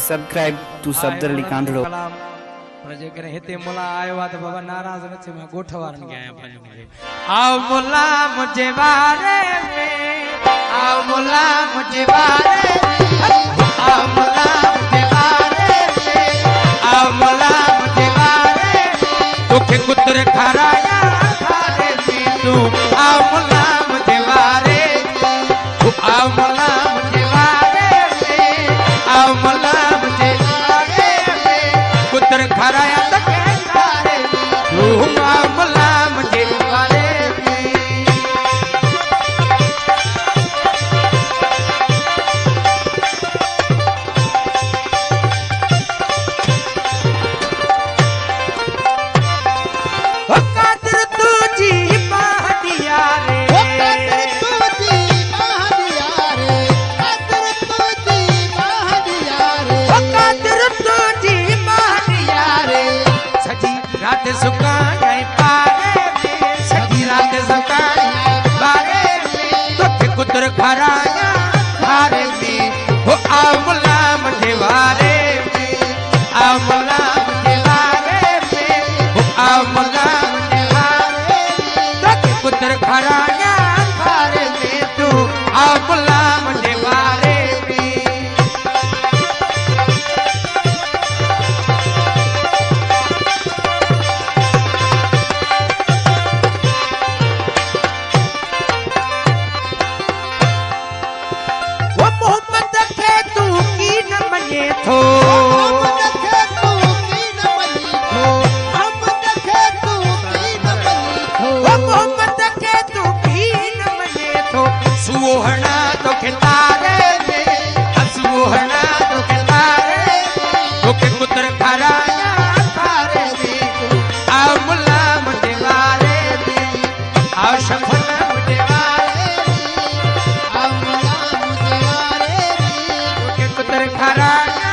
subscribe to सब्दरली कांडड़ो प्रजे करे हेते मुला आयो आ तो बाबा नाराज नथी मैं गोठवारन गया पंज आओ मुला मुझे बारे में आओ मुला मुझे बारे में आओ मुला मुझे बारे में आओ मुला मुझे बारे में तोखे कुतर खराया खारे में तू आओ मुला मुझे बारे आओ मुला मुझे बारे में आओ मुला मुझे बारे में कुतर खराया तक खारे तू आओ मुला मुझे बारे रात सुकाए पारे में सजी रात सुकाए पारे में तो कुतर खराया खारे में हो आमला मुझे वारे में आमला मुझे वारे में हो आमला मुझे वारे में तो कुतर खराया खारे में तू आमला मुझे वारे थो सुहाना तो खितारे में सुहाना तो खितारे तो के पुत्र खराया खारे में आओ मुला मुझे वारे में आओ शफना मुझे वारे में आओ मुला मुझे वारे में तो के पुत्र खराया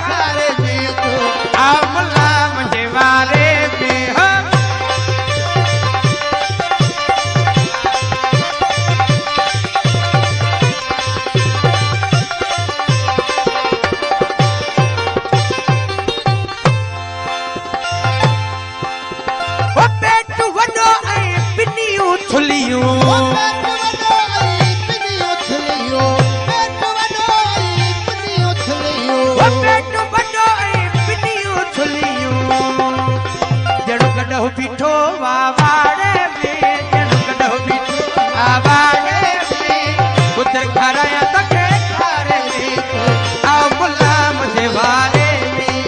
खारे में तो आओ मुला मुझे वारे में पीठो वावाड़े में जड़ पीठो वावाड़े में पुत्र खराया तक खारे में आओ मुला मुझे वारे में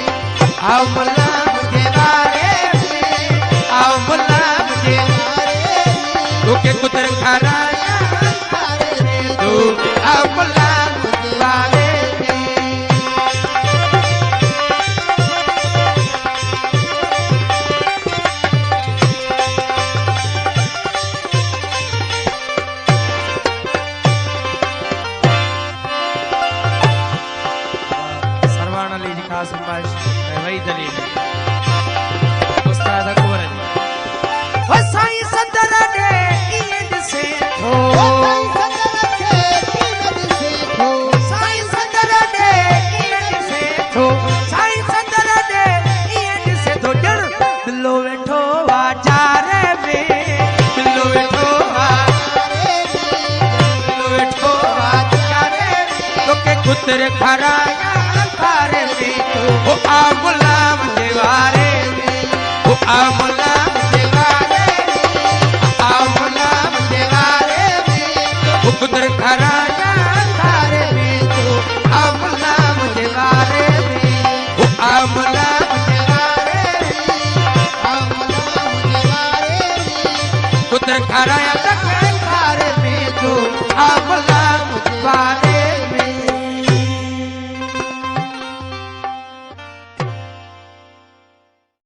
आओ मुला मुझे वारे में आओ मुला मुझे वारे में तू के पुत्र खराया खारे में तू आओ मुला मुझे वारे वही दलील उस्ताद अकबर ओ साईं सदर दे ईद से थो साईं सदर दे ईद से थो साईं सदर दे ईद से थो जण बिल्लो वेठो वाजारे में बिल्लो वेठो वाजारे में बिल्लो वेठो वाजारे तो के कुतर खराया खारे में ओ आमला मुझे वारे में ओ आमला मुझे वारे में आमला मुझे वारे में ओ कुतर खराया खारे में तो आमला मुझे वारे में ओ आमला मुझे वारे में आमला मुझे वारे में कुतर खराया